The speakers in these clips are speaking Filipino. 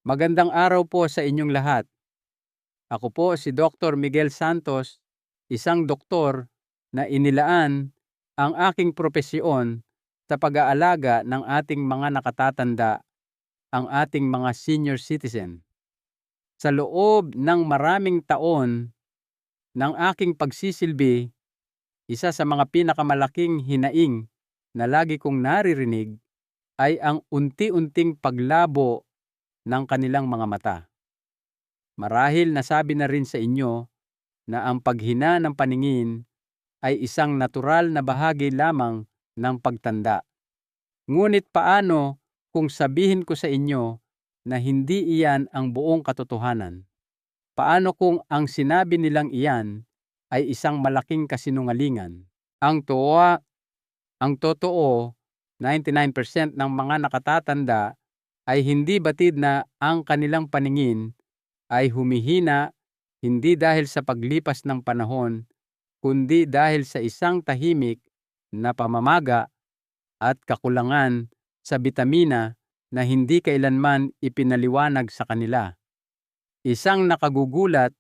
Magandang araw po sa inyong lahat. Ako po si Dr. Miguel Santos, isang doktor na inilaan ang aking propesyon sa pag-aalaga ng ating mga nakatatanda, ang ating mga senior citizen. Sa loob ng maraming taon ng aking pagsisilbi, isa sa mga pinakamalaking hinaing na lagi kong naririnig ay ang unti-unting paglabo ng kanilang mga mata. Marahil nasabi na rin sa inyo na ang paghina ng paningin ay isang natural na bahagi lamang ng pagtanda. Ngunit paano kung sabihin ko sa inyo na hindi iyan ang buong katotohanan? Paano kung ang sinabi nilang iyan ay isang malaking kasinungalingan? Ang totoo, 99% ng mga nakatatanda ay hindi batid na ang kanilang paningin ay humihina hindi dahil sa paglipas ng panahon, kundi dahil sa isang tahimik na pamamaga at kakulangan sa bitamina na hindi kailanman ipinaliwanag sa kanila. Isang nakagugulat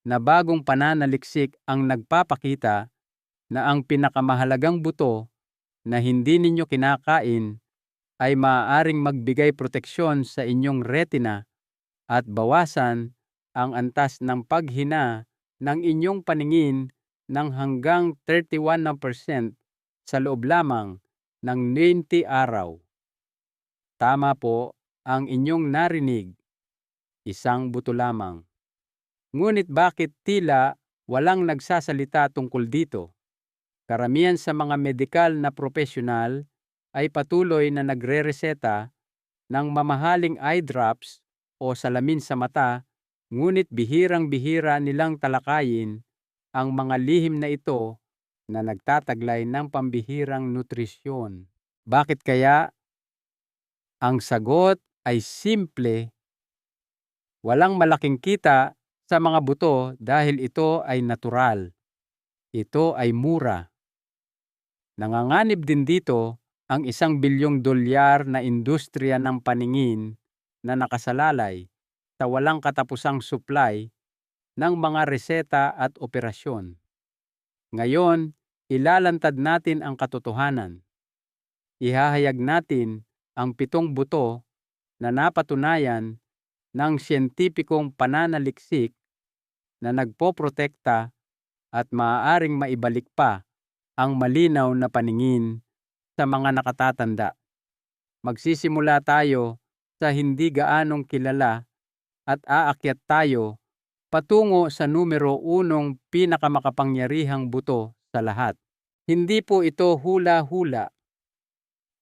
na bagong pananaliksik ang nagpapakita na ang pinakamahalagang buto na hindi ninyo kinakain ay maaaring magbigay proteksyon sa inyong retina at bawasan ang antas ng paghina ng inyong paningin ng hanggang 31% sa loob lamang ng 90 araw. Tama po ang inyong narinig, isang buto lamang. Ngunit bakit tila walang nagsasalita tungkol dito? Karamihan sa mga medikal na profesional ay patuloy na nagrereseta ng mamahaling eye drops o salamin sa mata, ngunit bihirang-bihira nilang talakayin ang mga lihim na ito na nagtataglay ng pambihirang nutrisyon. Bakit kaya? Ang sagot ay simple: walang malaking kita sa mga buto dahil ito ay natural. Ito ay mura. Nanganganib din dito ang $1 bilyong na industriya ng paningin na nakasalalay sa walang katapusang supply ng mga reseta at operasyon. Ngayon, ilalantad natin ang katotohanan. Ihahayag natin ang 7 buto na napatunayan ng siyentipikong pananaliksik na nagpoprotekta at maaaring maibalik pa ang malinaw na paningin sa mga nakatatanda. Magsisimula tayo sa hindi gaanong kilala at aakyat tayo patungo sa numero 1 pinakamakapangyarihang buto sa lahat. Hindi po ito hula-hula.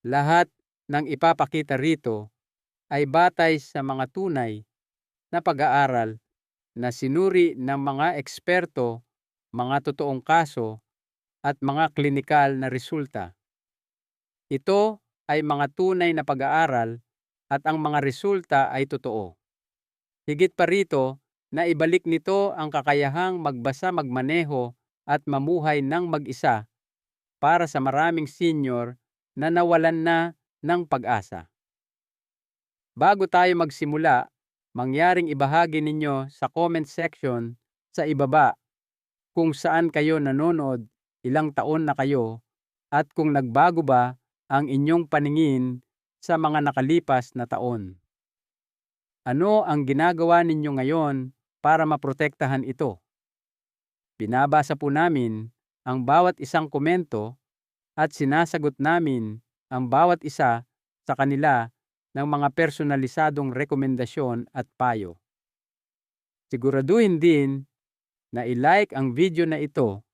Lahat ng ipapakita rito ay batay sa mga tunay na pag-aaral na sinuri ng mga eksperto, mga totoong kaso, at mga klinikal na resulta. Ito ay mga tunay na pag-aaral at ang mga resulta ay totoo. Higit pa rito, na ibalik nito ang kakayahang magbasa, magmaneho at mamuhay ng mag-isa para sa maraming senior na nawalan na ng pag-asa. Bago tayo magsimula, mangyaring ibahagi ninyo sa comment section sa ibaba kung saan kayo nanonood, ilang taon na kayo, at kung nagbago ba ang inyong paningin sa mga nakalipas na taon. Ano ang ginagawa ninyo ngayon para maprotektahan ito? Binabasa po namin ang bawat isang komento at sinasagot namin ang bawat isa sa kanila ng mga personalisadong rekomendasyon at payo. Siguraduhin din na i-like ang video na ito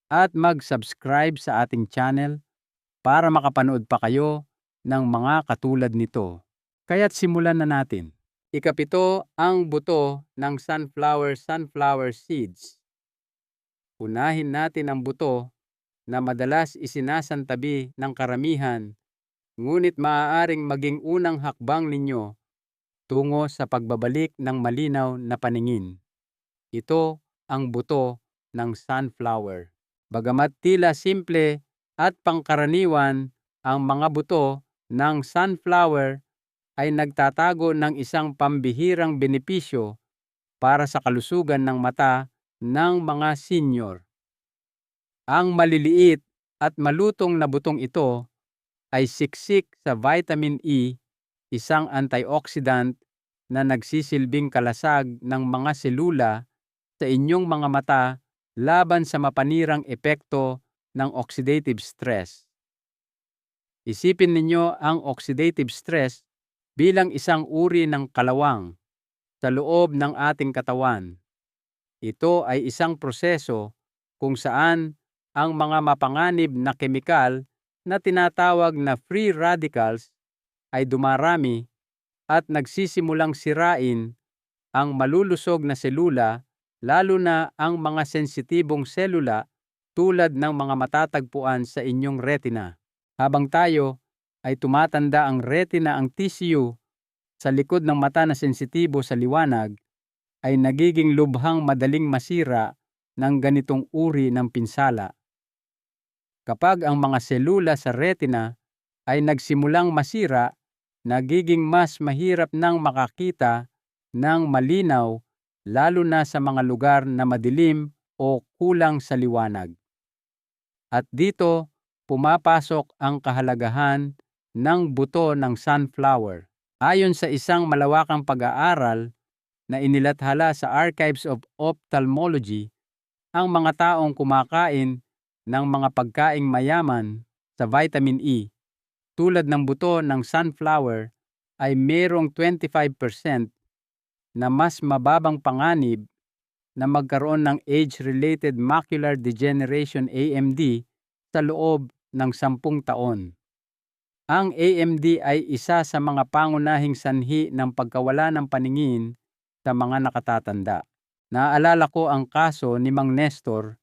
at mag-subscribe sa ating channel para makapanood pa kayo ng mga katulad nito. Kaya't simulan na natin. Ikapito, ang buto ng sunflower seeds. Unahin natin ang buto na madalas isinasantabi ng karamihan, ngunit maaaring maging unang hakbang ninyo tungo sa pagbabalik ng malinaw na paningin. Ito ang buto ng sunflower. Bagamat tila simple at pangkaraniwan, ang mga buto ng sunflower ay nagtatago ng isang pambihirang benepisyo para sa kalusugan ng mata ng mga senior. Ang maliliit at malutong na butong ito ay siksik sa vitamin E, isang antioxidant na nagsisilbing kalasag ng mga selula sa inyong mga mata laban sa mapanirang epekto ng oxidative stress. Isipin ninyo ang oxidative stress bilang isang uri ng kalawang sa loob ng ating katawan. Ito ay isang proseso kung saan ang mga mapanganib na kemikal na tinatawag na free radicals ay dumarami at nagsisimulang sirain ang malulusog na selula, lalo na ang mga sensitibong selula tulad ng mga matatagpuan sa inyong retina. Habang tayo ay tumatanda, ang retina, ang tissue sa likod ng mata na sensitibo sa liwanag, ay nagiging lubhang madaling masira ng ganitong uri ng pinsala. Kapag ang mga selula sa retina ay nagsimulang masira, nagiging mas mahirap nang makakita ng malinaw, lalo na sa mga lugar na madilim o kulang sa liwanag. At dito pumapasok ang kahalagahan ng buto ng sunflower. Ayon sa isang malawakang pag-aaral na inilathala sa Archives of Ophthalmology, ang mga taong kumakain ng mga pagkaing mayaman sa vitamin E, tulad ng buto ng sunflower, ay mayroong 25% na mas mababang panganib na magkaroon ng age-related macular degeneration AMD sa loob ng 10 taon. Ang AMD ay isa sa mga pangunahing sanhi ng pagkawala ng paningin sa mga nakatatanda. Naalala ko ang kaso ni Mang Nestor,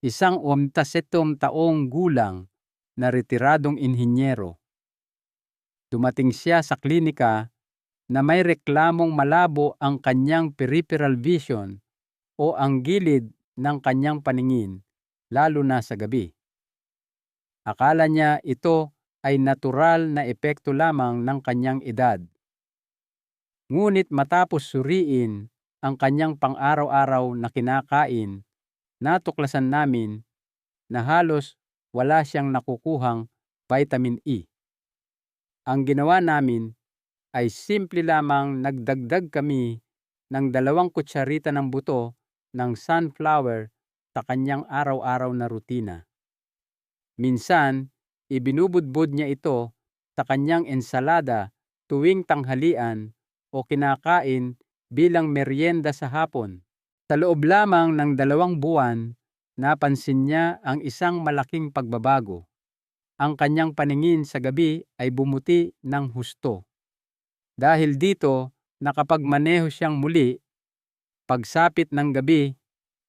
isang 87 taong gulang na retiradong inhinyero. Dumating siya sa klinika na may reklamong malabo ang kanyang peripheral vision o ang gilid ng kanyang paningin, lalo na sa gabi. Akala niya ito ay natural na epekto lamang ng kanyang edad. Ngunit matapos suriin ang kanyang pang-araw-araw na kinakain, natuklasan namin na halos wala siyang nakukuhang vitamin E. Ang ginawa namin ay simple lamang, nagdagdag kami ng 2 kutsarita ng buto ng sunflower sa kanyang araw-araw na rutina. Minsan, ibinubudbud niya ito sa kanyang ensalada tuwing tanghalian o kinakain bilang merienda sa hapon. Sa loob lamang ng 2 buwan, napansin niya ang isang malaking pagbabago. Ang kanyang paningin sa gabi ay bumuti ng husto. Dahil dito, nakapagmaneho siyang muli, pagsapit ng gabi,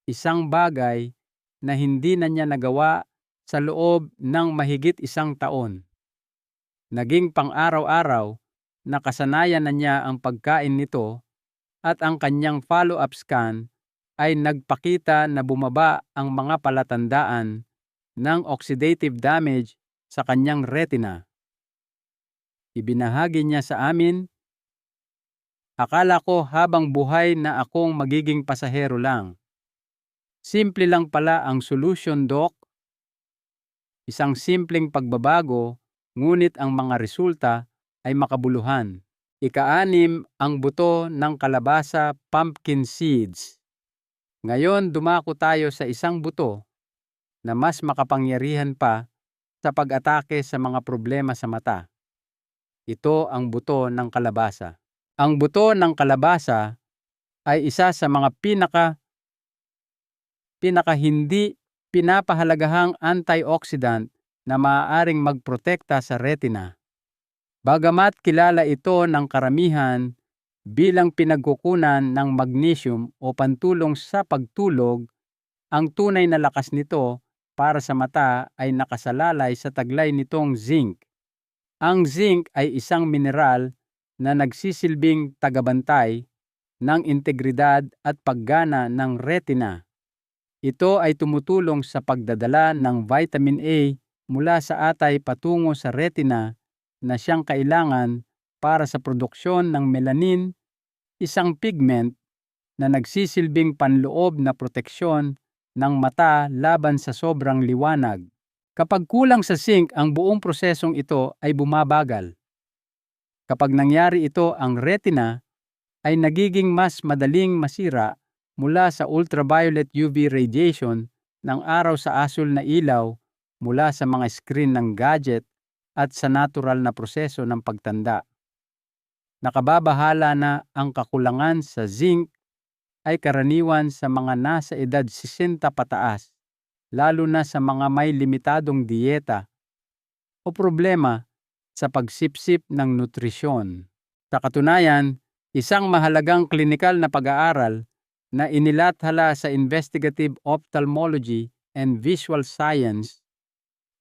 isang bagay na hindi na niya nagawa sa loob ng mahigit 1 taon. Naging pang-araw-araw, nakasanayan na niya ang pagkain nito, at ang kanyang follow-up scan ay nagpakita na bumaba ang mga palatandaan ng oxidative damage sa kanyang retina. Ibinahagi niya sa amin, "Akala ko habang buhay na akong magiging pasahero lang. Simple lang pala ang solusyon, Doc. Isang simpleng pagbabago, ngunit ang mga resulta ay makabuluhan." Ika-6, ang buto ng kalabasa pumpkin seeds. Ngayon dumako tayo sa isang buto na mas makapangyarihan pa sa pag-atake sa mga problema sa mata. Ito ang buto ng kalabasa. Ang buto ng kalabasa ay isa sa mga pinaka hindi pinapahalagahang antioxidant na maaaring magprotekta sa retina. Bagamat kilala ito ng karamihan bilang pinagkukunan ng magnesium o pantulong sa pagtulog, ang tunay na lakas nito para sa mata ay nakasalalay sa taglay nitong zinc. Ang zinc ay isang mineral na nagsisilbing tagabantay ng integridad at paggana ng retina. Ito ay tumutulong sa pagdadala ng vitamin A mula sa atay patungo sa retina na siyang kailangan para sa produksyon ng melanin, isang pigment na nagsisilbing panloob na proteksyon ng mata laban sa sobrang liwanag. Kapag kulang sa zinc, ang buong prosesong ito ay bumabagal. Kapag nangyari ito, ang retina ay nagiging mas madaling masira mula sa ultraviolet UV radiation ng araw sa asul na ilaw mula sa mga screen ng gadget at sa natural na proseso ng pagtanda. Nakababahala na ang kakulangan sa zinc ay karaniwan sa mga nasa edad 60 pataas, lalo na sa mga may limitadong dieta o problema sa pagsipsip ng nutrisyon. Sa katunayan, isang mahalagang klinikal na pag-aaral na inilathala sa Investigative Ophthalmology and Visual Science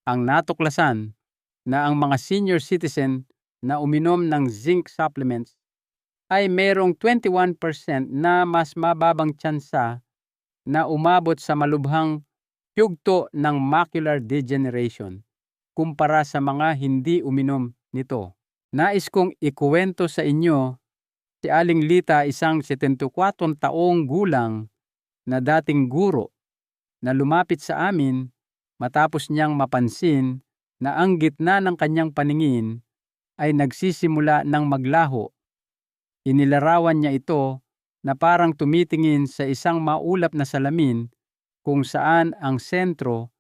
ang natuklasan na ang mga senior citizen na uminom ng zinc supplements ay mayroong 21% na mas mababang tsansa na umabot sa malubhang yugto ng macular degeneration kumpara sa mga hindi uminom nito. Nais kong ikuwento sa inyo si Aling Lita, isang 74 taong gulang na dating guro na lumapit sa amin matapos niyang mapansin na ang gitna ng kanyang paningin ay nagsisimula ng maglaho. Inilarawan niya ito na parang tumitingin sa isang maulap na salamin kung saan ang sentro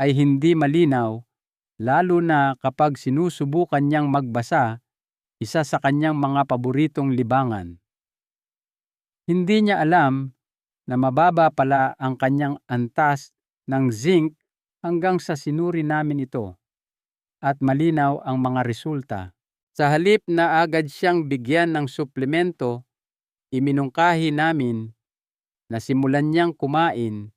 ay hindi malinaw, lalo na kapag sinusubukan niyang magbasa isa sa kanyang mga paboritong libangan. Hindi niya alam na mababa pala ang kanyang antas ng zinc hanggang sa sinuri namin ito at malinaw ang mga resulta. Sa halip na agad siyang bigyan ng suplemento, iminungkahi namin na simulan niyang kumain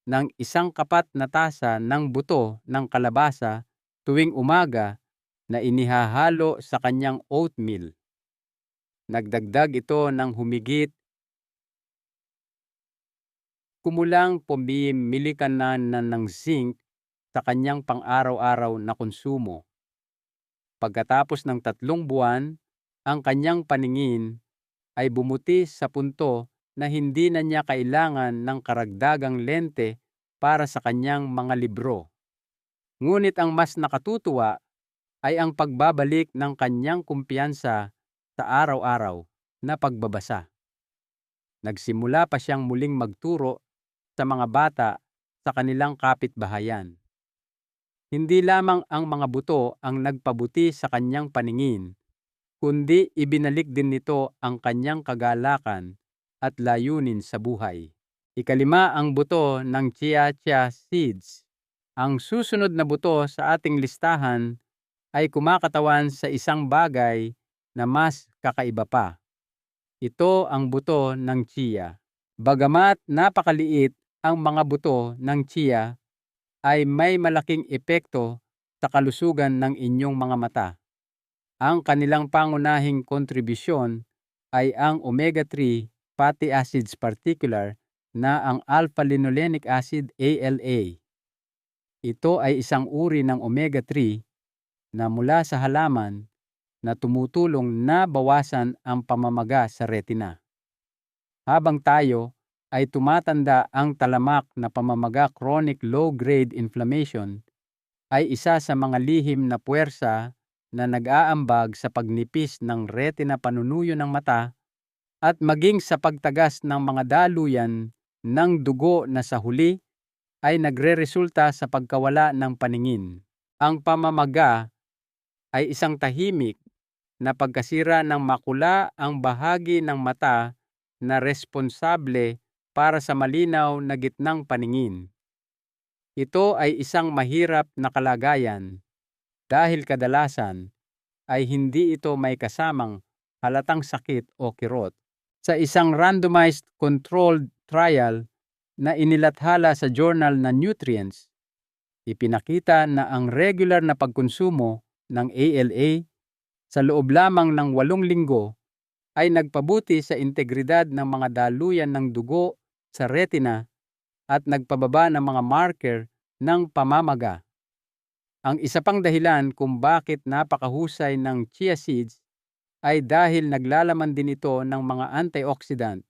ng isang kapat na tasa ng buto ng kalabasa tuwing umaga na inihahalo sa kanyang oatmeal. Nagdagdag ito ng humigit kumulang 5 milikanan ng zinc sa kanyang pang-araw-araw na konsumo. Pagkatapos ng 3 buwan, ang kanyang paningin ay bumuti sa punto na hindi na niya kailangan ng karagdagang lente para sa kanyang mga libro. Ngunit ang mas nakatutuwa ay ang pagbabalik ng kanyang kumpiyansa sa araw-araw na pagbabasa. Nagsimula pa siyang muling magturo sa mga bata sa kanilang kapitbahayan. Hindi lamang ang mga buto ang nagpabuti sa kanyang paningin, kundi ibinalik din nito ang kanyang kagalakan at layunin sa buhay. 5, ang buto ng chia seeds. Ang susunod na buto sa ating listahan ay kumakatawan sa isang bagay na mas kakaiba pa. Ito ang buto ng chia. Bagamat napakaliit ang mga buto ng chia, ay may malaking epekto sa kalusugan ng inyong mga mata. Ang kanilang pangunahing kontribusyon ay ang omega-3 fatty acids, particular na ang alpha-linolenic acid ALA. Ito ay isang uri ng omega-3 na mula sa halaman na tumutulong na bawasan ang pamamaga sa retina. Habang tayo ay tumatanda, ang talamak na pamamaga, chronic low-grade inflammation, ay isa sa mga lihim na puwersa na nag-aambag sa pagnipis ng retina, panunuyo ng mata, at maging sa pagtagas ng mga daluyan ng dugo na sa huli ay nagreresulta sa pagkawala ng paningin. Ang pamamaga ay isang tahimik na pagkasira ng makula, ang bahagi ng mata na responsable para sa malinaw na gitnang paningin. Ito ay isang mahirap na kalagayan dahil kadalasan ay hindi ito may kasamang halatang sakit o kirot. Sa isang randomized controlled trial na inilathala sa journal na Nutrients, ipinakita na ang regular na pagkonsumo ng ALA sa loob lamang ng 8 linggo ay nagpabuti sa integridad ng mga daluyan ng dugo sa retina at nagpababa ng mga marker ng pamamaga. Ang isa pang dahilan kung bakit napakahusay ng chia seeds ay dahil naglalaman din ito ng mga antioxidant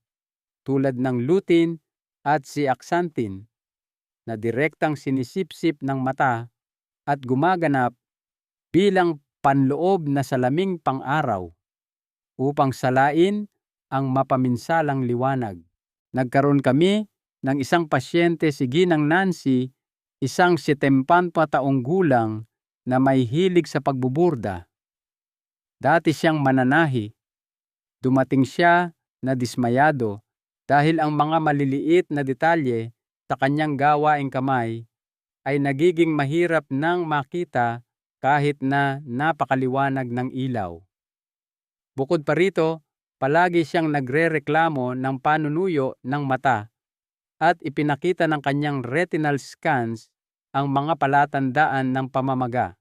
tulad ng lutein at zeaxanthin na direktang sinisipsip ng mata at gumaganap bilang panloob na salaming pang-araw upang salain ang mapaminsalang liwanag. Nagkaroon kami ng isang pasyente, si Ginang Nancy, isang 70 taong gulang na may hilig sa pagbuburda. Dati siyang mananahi. Dumating siya na dismayado dahil ang mga maliliit na detalye sa kanyang gawaing kamay ay nagiging mahirap nang makita kahit na napakaliwanag ng ilaw. Bukod pa rito, palagi siyang nagrereklamo ng panunuyo ng mata at ipinakita ng kanyang retinal scans ang mga palatandaan ng pamamaga.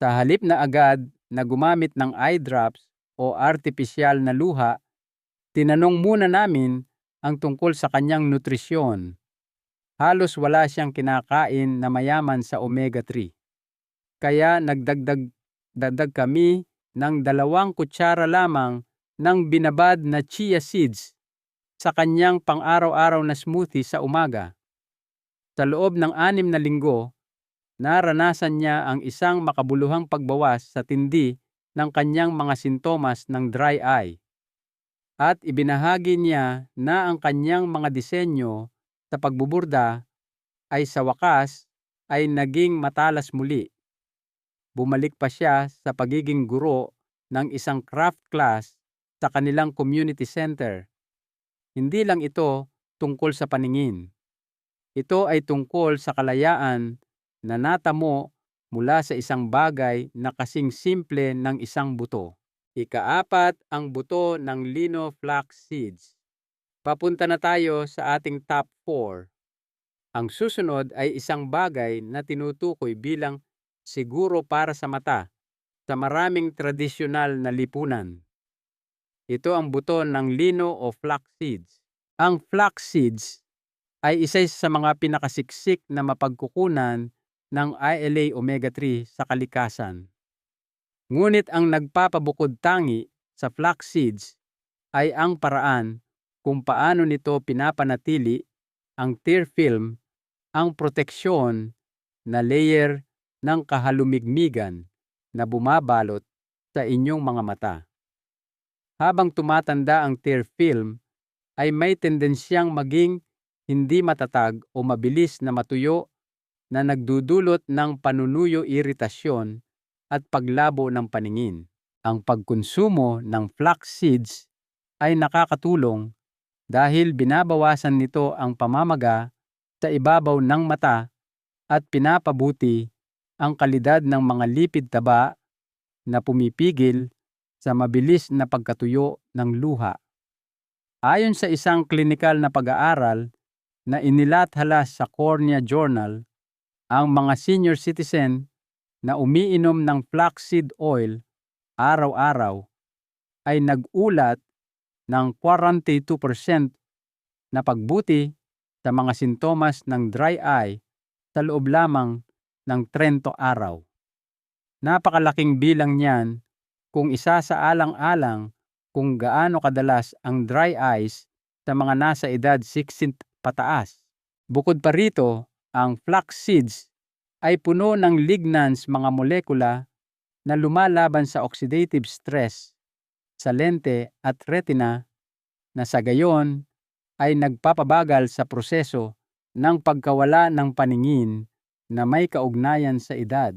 Sa halip na agad na gumamit ng eye drops o artipisyal na luha, tinanong muna namin ang tungkol sa kanyang nutrisyon. Halos wala siyang kinakain na mayaman sa omega-3. Kaya nagdagdag kami ng 2 kutsara lamang ng binabad na chia seeds sa kanyang pang-araw-araw na smoothie sa umaga. Sa loob ng 6 na linggo, naranasan niya ang isang makabuluhang pagbawas sa tindi ng kanyang mga sintomas ng dry eye. At ibinahagi niya na ang kanyang mga disenyo sa pagbuburda ay sa wakas ay naging matalas muli. Bumalik pa siya sa pagiging guro ng isang craft class sa kanilang community center. Hindi lang ito tungkol sa paningin. Ito ay tungkol sa kalayaan na natamo mula sa isang bagay na kasing simple ng isang buto. Ika-4, ang buto ng lino flax seeds. Papunta na tayo sa ating top 4. Ang susunod ay isang bagay na tinutukoy bilang siguro para sa mata sa maraming tradisyonal na lipunan. Ito ang buto ng lino o flax seeds. Ang flax seeds ay isa sa mga pinakasiksik na mapagkukunan ng ILA omega-3 sa kalikasan. Ngunit ang nagpapabukod tangi sa flax seeds ay ang paraan kung paano nito pinapanatili ang tear film, ang proteksyon na layer ng kahalumigmigan na bumabalot sa inyong mga mata. Habang tumatanda ang tear film, ay may tendensyang maging hindi matatag o mabilis na matuyo na nagdudulot ng panunuyo, iritasyon at paglabo ng paningin. Ang pagkonsumo ng flax seeds ay nakakatulong dahil binabawasan nito ang pamamaga sa ibabaw ng mata at pinapabuti ang kalidad ng mga lipid taba na pumipigil sa mabilis na pagkatuyo ng luha. Ayon sa isang klinikal na pag-aaral na inilathala sa Cornea Journal, ang mga senior citizen na umiinom ng flaxseed oil araw-araw ay nag-ulat ng 42% na pagbuti sa mga sintomas ng dry eye sa loob lamang ng 30 araw. Napakalaking bilang niyan kung isasaalang-alang kung gaano kadalas ang dry eyes sa mga nasa edad 60 pataas. Bukod pa rito, ang flax seeds ay puno ng lignans, mga molekula na lumalaban sa oxidative stress sa lente at retina na sa gayon ay nagpapabagal sa proseso ng pagkawala ng paningin na may kaugnayan sa edad.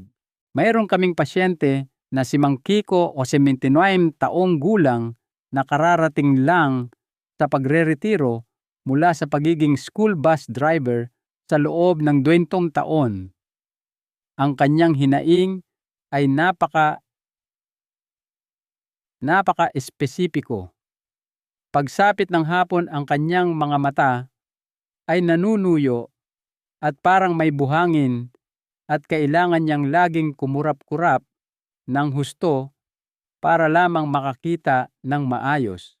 Mayroon kaming pasyente na si Mang Kiko o 79 taong gulang na kararating lang sa pagreretiro mula sa pagiging school bus driver sa loob ng 20 taon. Ang kanyang hinaing ay napaka-espesipiko. Pagsapit ng hapon, ang kanyang mga mata ay nanunuyo at parang may buhangin at kailangan niyang laging kumurap-kurap ng husto para lamang makakita ng maayos.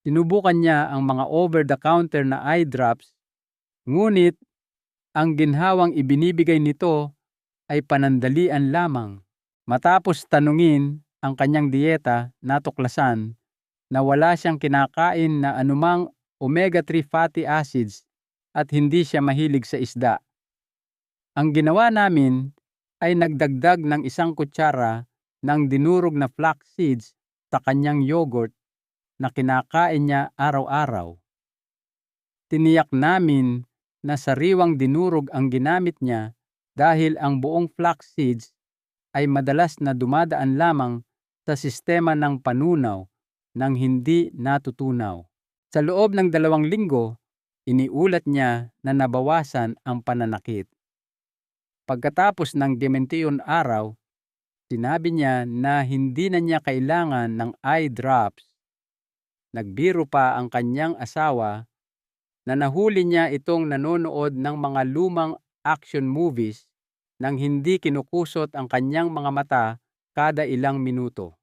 Sinubukan niya ang mga over-the-counter na eye drops, ngunit ang ginhawang ibinibigay nito ay panandalian lamang. Matapos tanungin ang kanyang dieta, natuklasan na wala siyang kinakain na anumang omega-3 fatty acids at hindi siya mahilig sa isda. Ang ginawa namin ay nagdagdag ng 1 kutsara ng dinurog na flax seeds sa kanyang yogurt na kinakain niya araw-araw. Tiniyak namin na sariwang dinurog ang ginamit niya dahil ang buong flax seeds ay madalas na dumadaan lamang sa sistema ng panunaw nang hindi natutunaw. Sa loob ng 2 linggo, iniulat niya na nabawasan ang pananakit. Pagkatapos ng 21 araw, sinabi niya na hindi na niya kailangan ng eye drops. Nagbiro pa ang kanyang asawa na nahuli niya itong nanonood ng mga lumang action movies nang hindi kinukusot ang kanyang mga mata kada ilang minuto.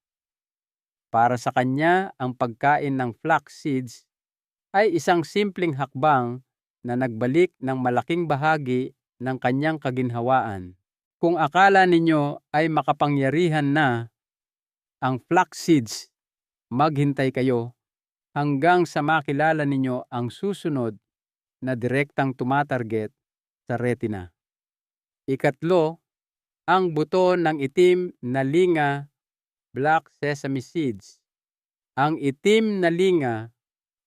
Para sa kanya, ang pagkain ng flax seeds ay isang simpleng hakbang na nagbalik ng malaking bahagi ng kanyang kaginhawaan. Kung akala ninyo ay makapangyarihan na ang flax seeds, maghintay kayo hanggang sa makilala ninyo ang susunod na direktang tumatarget sa retina. Ikatlo, ang buto ng itim na linga, black sesame seeds. Ang itim na linga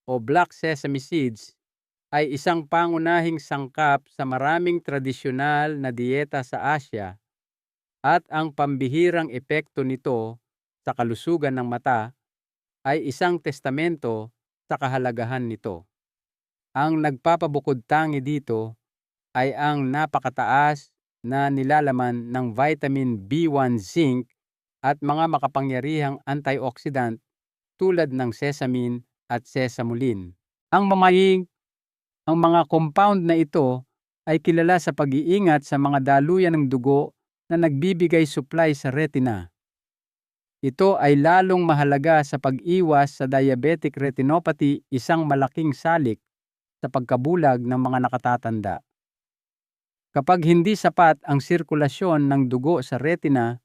o black sesame seeds ay isang pangunahing sangkap sa maraming tradisyonal na dieta sa Asya at ang pambihirang epekto nito sa kalusugan ng mata ay isang testamento sa kahalagahan nito. Ang nagpapabukod-tangi dito ay ang napakataas na nilalaman ng vitamin B1, zinc at mga makapangyarihang antioxidant tulad ng sesamin at sesamulin. Ang mga compound na ito ay kilala sa pag-iingat sa mga daluyan ng dugo na nagbibigay supply sa retina. Ito ay lalong mahalaga sa pag-iwas sa diabetic retinopathy, isang malaking salik sa pagkabulag ng mga nakatatanda. Kapag hindi sapat ang sirkulasyon ng dugo sa retina,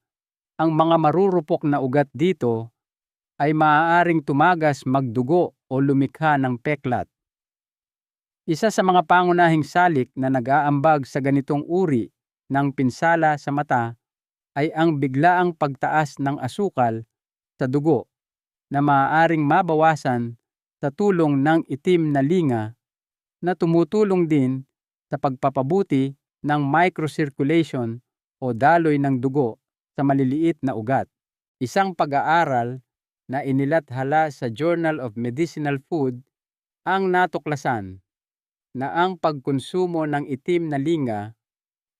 ang mga marurupok na ugat dito ay maaaring tumagas, magdugo o lumikha ng peklat. Isa sa mga pangunahing salik na nag-aambag sa ganitong uri ng pinsala sa mata ay ang biglaang pagtaas ng asukal sa dugo na maaaring mabawasan sa tulong ng itim na linga na tumutulong din sa pagpapabuti ng microcirculation o daloy ng dugo sa maliliit na ugat. Isang pag-aaral na inilathala sa Journal of Medicinal Food ang natuklasan na ang pagkonsumo ng itim na linga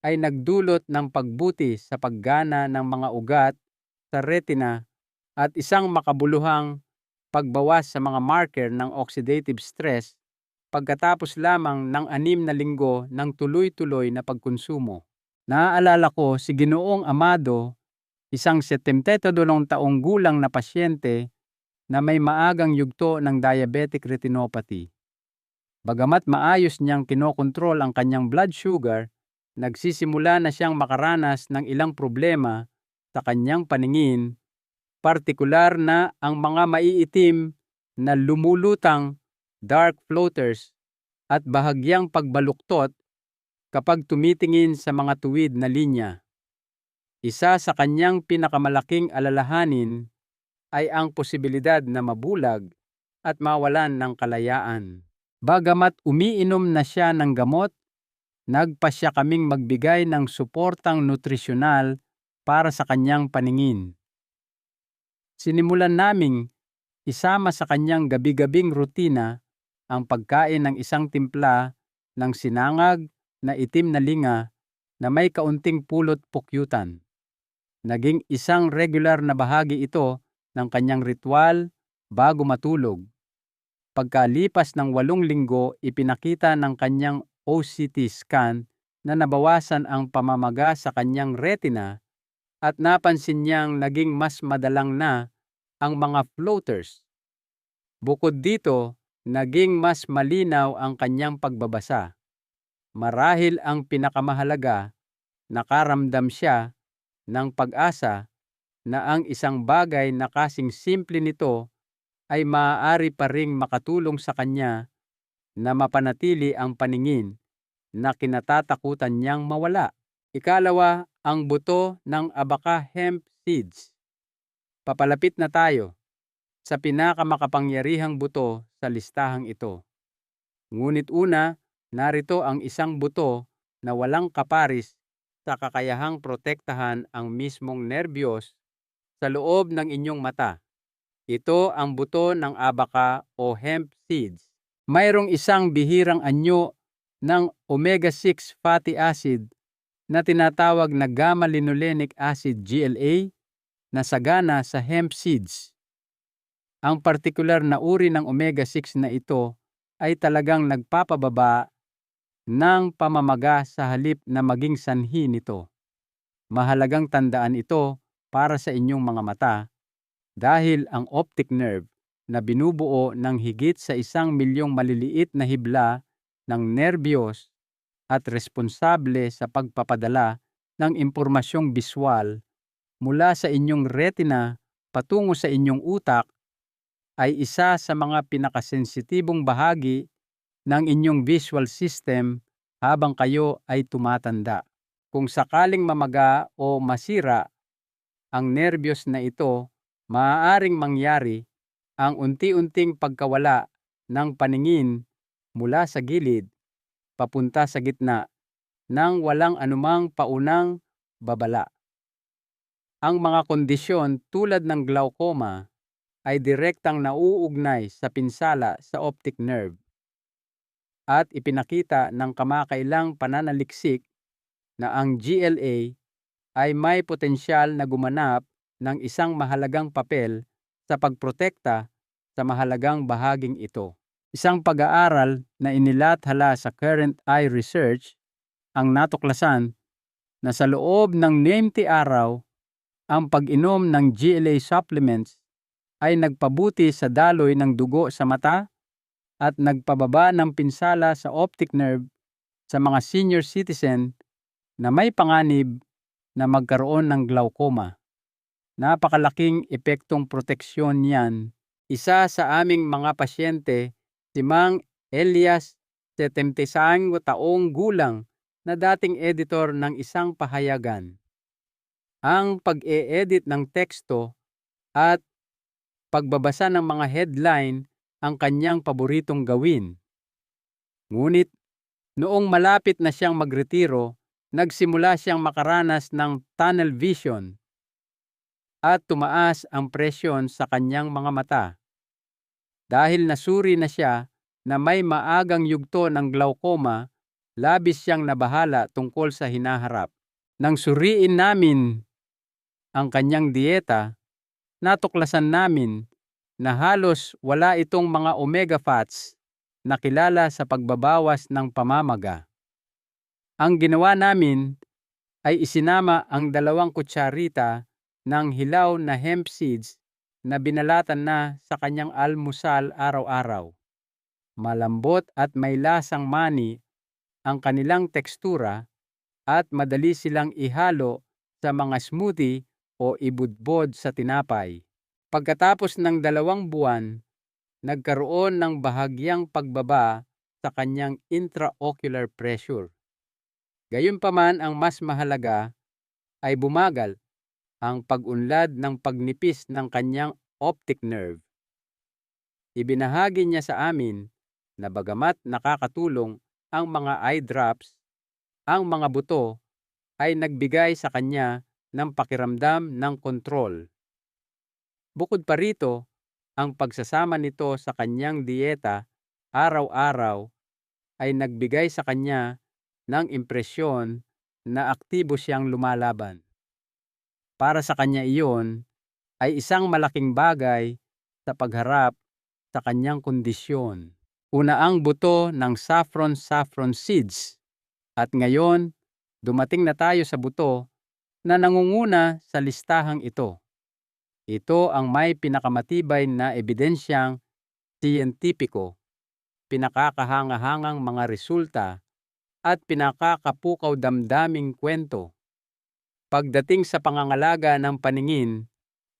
ay nagdulot ng pagbuti sa paggana ng mga ugat sa retina at isang makabuluhang pagbawas sa mga marker ng oxidative stress pagkatapos lamang ng 6 na linggo ng tuloy-tuloy na pagkonsumo. Naaalala ko si Ginoong Amado, isang 72 taong gulang na pasyente na may maagang yugto ng diabetic retinopathy. Bagamat maayos niyang kinokontrol ang kanyang blood sugar, nagsisimula na siyang makaranas ng ilang problema sa kanyang paningin, partikular na ang mga maiitim na lumulutang dark floaters at bahagyang pagbaluktot kapag tumitingin sa mga tuwid na linya. Isa sa kanyang pinakamalaking alalahanin ay ang posibilidad na mabulag at mawalan ng kalayaan. Bagamat umiinom na siya ng gamot, nagpasya kaming magbigay ng suportang nutrisyonal para sa kanyang paningin. Sinimulan naming isama sa kanyang gabi-gabing rutina ang pagkain ng 1 timpla ng sinangag na itim na linga na may kaunting pulot pukyutan. Naging isang regular na bahagi ito ng kanyang ritual bago matulog. Pagkalipas ng 8 linggo, ipinakita ng kanyang OCT scan na nabawasan ang pamamaga sa kanyang retina at napansin niyang naging mas madalang na ang mga floaters. Bukod dito, naging mas malinaw ang kanyang pagbabasa. Marahil ang pinakamahalaga, nakaramdam siya ng pag-asa na ang isang bagay na kasing simple nito ay maaari pa ring makatulong sa kanya na mapanatili ang paningin na kinatatakutan niyang mawala. Ikalawa, ang buto ng abaca hemp seeds. Papalapit na tayo sa pinakamakapangyarihang buto sa listahang ito. Ngunit una, narito ang isang buto na walang kaparis sa kakayahang protektahan ang mismong nerbiyos sa loob ng inyong mata. Ito ang buto ng abaca o hemp seeds. Mayroong isang bihirang anyo ng omega-6 fatty acid na tinatawag na gamma-linolenic acid GLA na sagana sa hemp seeds. Ang partikular na uri ng omega-6 na ito ay talagang nagpapababa ng pamamaga sa halip na maging sanhi nito. Mahalagang tandaan ito para sa inyong mga mata dahil ang optic nerve na binubuo ng higit sa 1,000,000 maliliit na hibla ng nerbiyos at responsable sa pagpapadala ng impormasyong biswal mula sa inyong retina patungo sa inyong utak ay isa sa mga pinakasensitibong bahagi ng inyong visual system habang kayo ay tumatanda. Kung sakaling mamaga o masira ang nerbiyos na ito, maaaring mangyari ang unti-unting pagkawala ng paningin mula sa gilid papunta sa gitna nang walang anumang paunang babala. Ang mga kondisyon tulad ng glaucoma ay direktang nauugnay sa pinsala sa optic nerve at ipinakita ng kamakailang pananaliksik na ang GLA ay may potensyal na gumanap ng isang mahalagang papel sa pagprotekta sa mahalagang bahaging ito. Isang pag-aaral na inilathala sa Current Eye Research ang natuklasan na sa loob ng 90 araw, ang pag-inom ng GLA supplements ay nagpabuti sa daloy ng dugo sa mata at nagpababa ng pinsala sa optic nerve sa mga senior citizen na may panganib na magkaroon ng glaucoma. Napakalaking epektong proteksyon niyan. Isa sa aming mga pasyente, si Mang Elias, 75 taong gulang na dating editor ng isang pahayagan. Ang pag-e-edit ng teksto at pagbabasa ng mga headline ang kanyang paboritong gawin. Ngunit noong malapit na siyang magretiro, nagsimula siyang makaranas ng tunnel vision at tumaas ang presyon sa kanyang mga mata. Dahil nasuri na siya na may maagang yugto ng glaucoma, labis siyang nabahala tungkol sa hinaharap. Nang suriin namin ang kanyang dieta, natuklasan namin na halos wala itong mga omega fats na kilala sa pagbabawas ng pamamaga. Ang ginawa namin ay isinama ang 2 kutsarita ng hilaw na hemp seeds na binalatan na sa kanyang almusal araw-araw. Malambot at may lasang mani ang kanilang tekstura at madali silang ihalo sa mga smoothie o ibudbod sa tinapay. Pagkatapos ng 2 buwan, nagkaroon ng bahagyang pagbaba sa kanyang intraocular pressure. Gayunpaman, ang mas mahalaga ay bumagal ang pag-unlad ng pagnipis ng kanyang optic nerve. Ibinahagi niya sa amin na bagamat nakakatulong ang mga eye drops, ang mga buto ay nagbigay sa kanya ng pakiramdam ng kontrol. Bukod pa rito, ang pagsasama nito sa kanyang dieta araw-araw ay nagbigay sa kanya ng impresyon na aktibo siyang lumalaban. Para sa kanya iyon ay isang malaking bagay sa pagharap sa kanyang kondisyon. Una ang buto ng saffron seeds at ngayon dumating na tayo sa buto na nangunguna sa listahang ito. Ito ang may pinakamatibay na ebidensyang siyentipiko, pinakakahangahangang mga resulta at pinakakapukaw damdaming kwento. Pagdating sa pangangalaga ng paningin,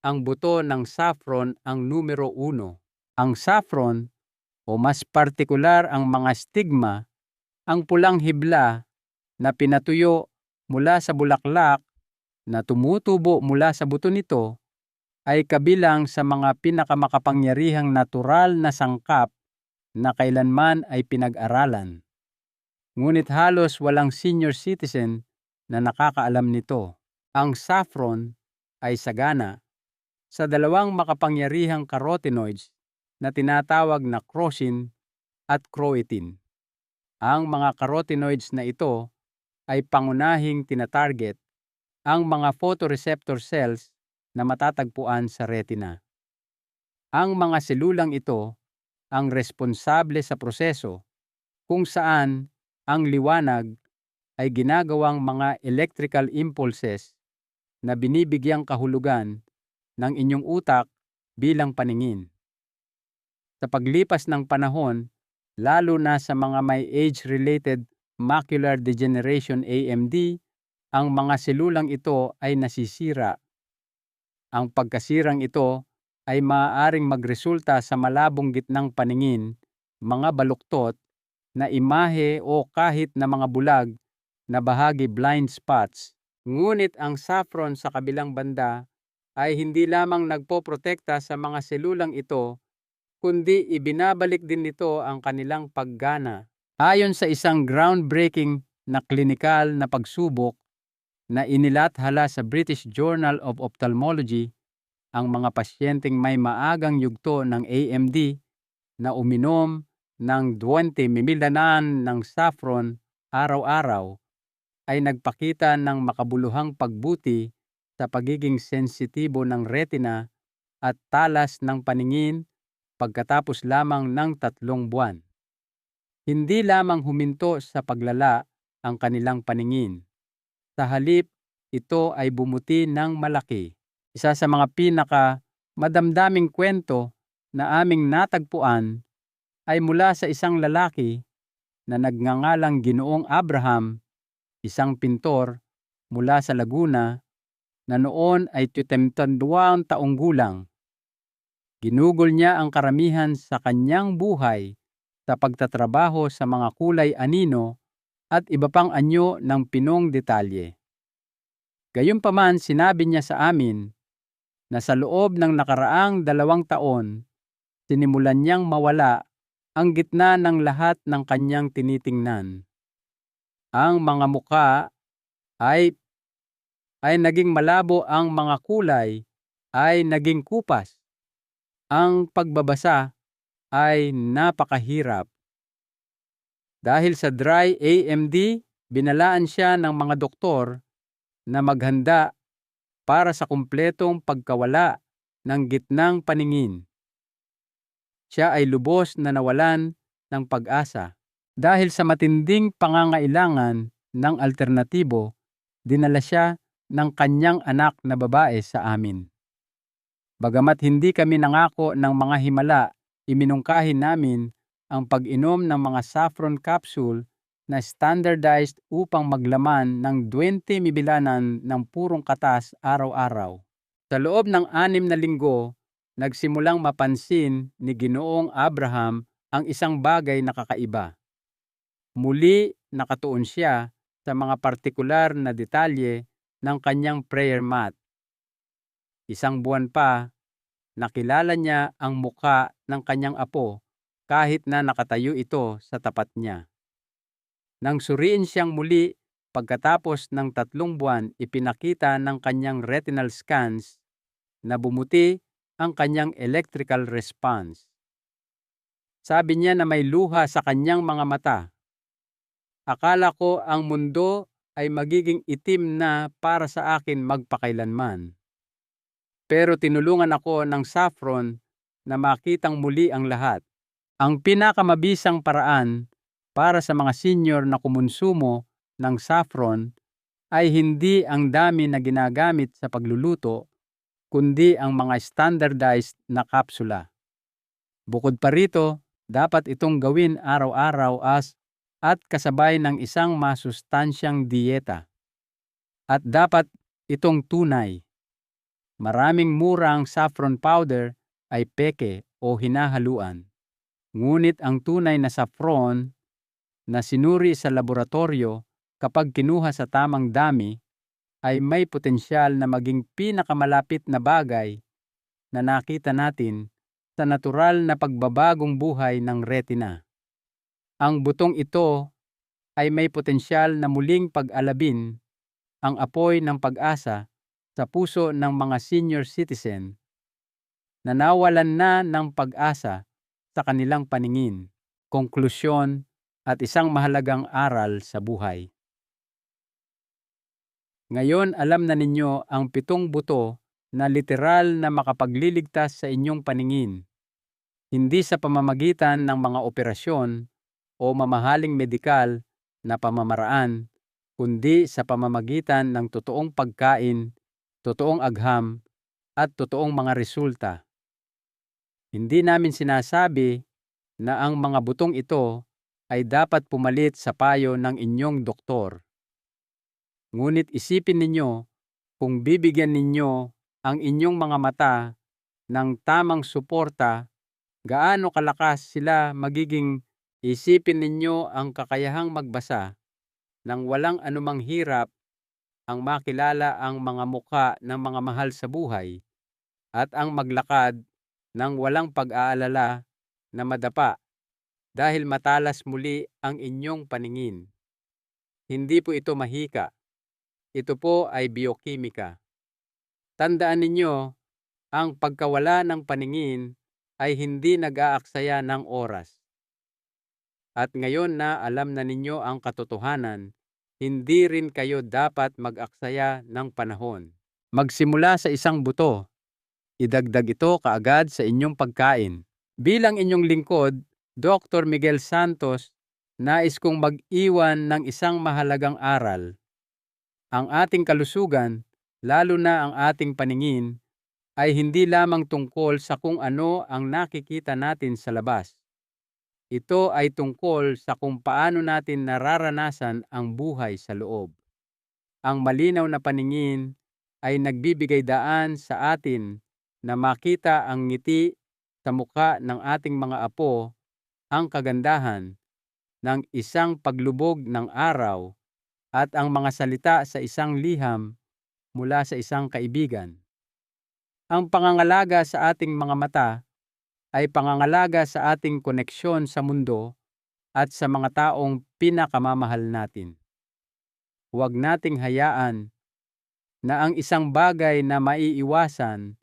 ang buto ng saffron ang numero 1. Ang saffron, o mas partikular ang mga stigma, ang pulang hibla na pinatuyo mula sa bulaklak na tumutubo mula sa buto nito, ay kabilang sa mga pinakamakapangyarihang natural na sangkap na kailanman ay pinag-aralan. Ngunit halos walang senior citizen na nakakaalam nito. Ang saffron ay sagana sa dalawang makapangyarihang carotenoids na tinatawag na crocin at chroitin. Ang mga carotenoids na ito ay pangunahing tinatarget ang mga photoreceptor cells na matatagpuan sa retina. Ang mga selulang ito ang responsable sa proseso kung saan ang liwanag ay ginagawang mga electrical impulses na binibigyang kahulugan ng inyong utak bilang paningin. Sa paglipas ng panahon, lalo na sa mga may age-related macular degeneration AMD, ang mga selulang ito ay nasisira. Ang pagkasirang ito ay maaaring magresulta sa malabong gitnang paningin, mga baluktot na imahe o kahit na mga bulag na bahagi blind spots. Ngunit ang saffron sa kabilang banda ay hindi lamang nagpoprotekta sa mga selulang ito, kundi ibinabalik din nito ang kanilang paggana. Ayon sa isang groundbreaking na klinikal na pagsubok na inilathala sa British Journal of Ophthalmology, ang mga pasyenteng may maagang yugto ng AMD na uminom ng 20 ml ng saffron araw-araw ay nagpakita ng makabuluhang pagbuti sa pagiging sensitibo ng retina at talas ng paningin pagkatapos lamang ng 3 buwan. Hindi lamang huminto sa paglala ang kanilang paningin. Sa halip, ito ay bumuti ng malaki. Isa sa mga madamdaming kwento na aming natagpuan ay mula sa isang lalaki na nagngangalang Ginoong Abraham, isang pintor mula sa Laguna na noon ay 72 taong gulang. Ginugol niya ang karamihan sa kanyang buhay sa pagtatrabaho sa mga kulay anino at iba pang anyo ng pinong detalye. Gayunpaman, sinabi niya sa amin na sa loob ng nakaraang 2 taon, sinimulan niyang mawala ang gitna ng lahat ng kanyang tinitingnan. Ang mga muka ay naging malabo, ang mga kulay ay naging kupas. Ang pagbabasa ay napakahirap. Dahil sa dry AMD, binalaan siya ng mga doktor na maghanda para sa kumpletong pagkawala ng gitnang paningin. Siya ay lubos na nawalan ng pag-asa. Dahil sa matinding pangangailangan ng alternatibo, dinala siya ng kanyang anak na babae sa amin. Bagamat hindi kami nangako ng mga himala, iminungkahi namin ang pag-inom ng mga saffron capsule na standardized upang maglaman ng 20 mibilanan ng purong katas araw-araw. Sa loob ng 6 na linggo, nagsimulang mapansin ni Ginoong Abraham ang isang bagay na kakaiba. Muli nakatuon siya sa mga partikular na detalye ng kanyang prayer mat. 1 buwan pa, nakilala niya ang muka ng kanyang apo kahit na nakatayo ito sa tapat niya. Nang suriin siyang muli pagkatapos ng 3 buwan, ipinakita ng kanyang retinal scans na bumuti ang kanyang electrical response. Sabi niya na may luha sa kanyang mga mata. Akala ko ang mundo ay magiging itim na para sa akin magpakailanman. Pero tinulungan ako ng saffron na makitang muli ang lahat. Ang pinakamabisang paraan para sa mga senior na kumonsumo ng saffron ay hindi ang dami na ginagamit sa pagluluto, kundi ang mga standardized na kapsula. Bukod pa rito, dapat itong gawin araw-araw at kasabay ng isang masustansyang dieta. At dapat itong tunay. Maraming murang saffron powder ay peke o hinahaluan. Ngunit ang tunay na saffron na sinuri sa laboratorio kapag kinuha sa tamang dami ay may potensyal na maging pinakamalapit na bagay na nakita natin sa natural na pagbabagong buhay ng retina. Ang butong ito ay may potensyal na muling pag-alabin ang apoy ng pag-asa sa puso ng mga senior citizen na nawalan na ng pag-asa sa kanilang paningin, konklusyon at isang mahalagang aral sa buhay. Ngayon alam na ninyo ang 7 buto na literal na makapagliligtas sa inyong paningin, hindi sa pamamagitan ng mga operasyon o mamahaling medikal na pamamaraan, kundi sa pamamagitan ng totoong pagkain, totoong agham, at totoong mga resulta. Hindi namin sinasabi na ang mga butong ito ay dapat pumalit sa payo ng inyong doktor. Ngunit isipin ninyo kung bibigyan ninyo ang inyong mga mata ng tamang suporta, gaano kalakas sila magiging. Isipin ninyo ang kakayahang magbasa ng walang anumang hirap, ang makilala ang mga mukha ng mga mahal sa buhay, at ang maglakad ng walang pag-aalala na madapa dahil matalas muli ang inyong paningin. Hindi po ito mahika. Ito po ay biokimika. Tandaan ninyo, ang pagkawala ng paningin ay hindi nag-aaksaya ng oras. At ngayon na alam na ninyo ang katotohanan, hindi rin kayo dapat mag-aksaya ng panahon. Magsimula sa isang buto. Idagdag ito kaagad sa inyong pagkain. Bilang inyong lingkod, Dr. Miguel Santos, nais kong mag-iwan ng isang mahalagang aral. Ang ating kalusugan, lalo na ang ating paningin, ay hindi lamang tungkol sa kung ano ang nakikita natin sa labas. Ito ay tungkol sa kung paano natin nararanasan ang buhay sa loob. Ang malinaw na paningin ay nagbibigay daan sa atin na makita ang ngiti sa mukha ng ating mga apo, ang kagandahan ng isang paglubog ng araw, at ang mga salita sa isang liham mula sa isang kaibigan. Ang pangangalaga sa ating mga mata ay pangangalaga sa ating koneksyon sa mundo at sa mga taong pinakamamahal natin. Huwag nating hayaan na ang isang bagay na maiiwasan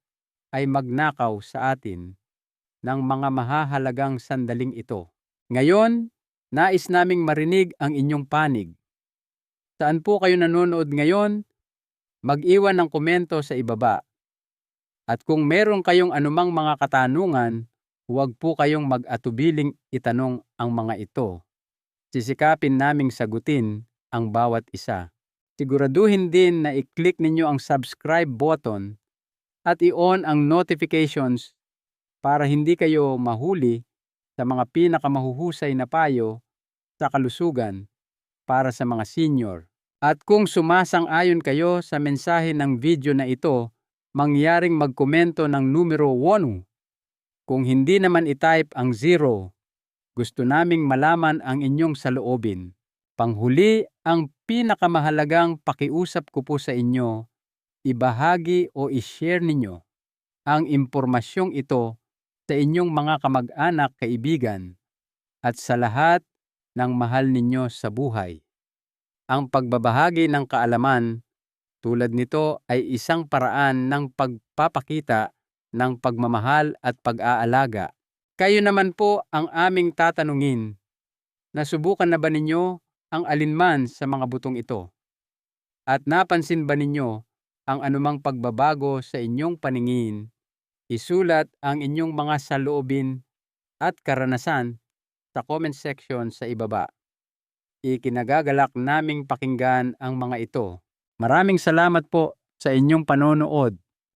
ay magnakaw sa atin ng mga mahahalagang sandaling ito. Ngayon, nais naming marinig ang inyong panig. Saan po kayo nanonood ngayon? Mag-iwan ng komento sa ibaba. At kung meron kayong anumang mga katanungan, huwag po kayong mag-atubiling itanong ang mga ito. Sisikapin naming sagutin ang bawat isa. Siguraduhin din na i-click ninyo ang subscribe button at i-on ang notifications para hindi kayo mahuli sa mga pinakamahuhusay na payo sa kalusugan para sa mga senior. At kung sumasang-ayon kayo sa mensahe ng video na ito, mangyaring magkomento ng numero 1. Kung hindi naman i-type ang 0, gusto naming malaman ang inyong saloobin. Panghuli, ang pinakamahalagang pakiusap ko po sa inyo, ibahagi o i-share ninyo ang impormasyong ito sa inyong mga kamag-anak, kaibigan, at sa lahat ng mahal ninyo sa buhay. Ang pagbabahagi ng kaalaman tulad nito ay isang paraan ng pagpapakita ng pagmamahal at pag-aalaga. Kayo naman po ang aming tatanungin. Nasubukan na ba ninyo ang alinman sa mga butong ito? At napansin ba ninyo ang anumang pagbabago sa inyong paningin? Isulat ang inyong mga saloobin at karanasan sa comment section sa ibaba. Ikinagagalak naming pakinggan ang mga ito. Maraming salamat po sa inyong panonood.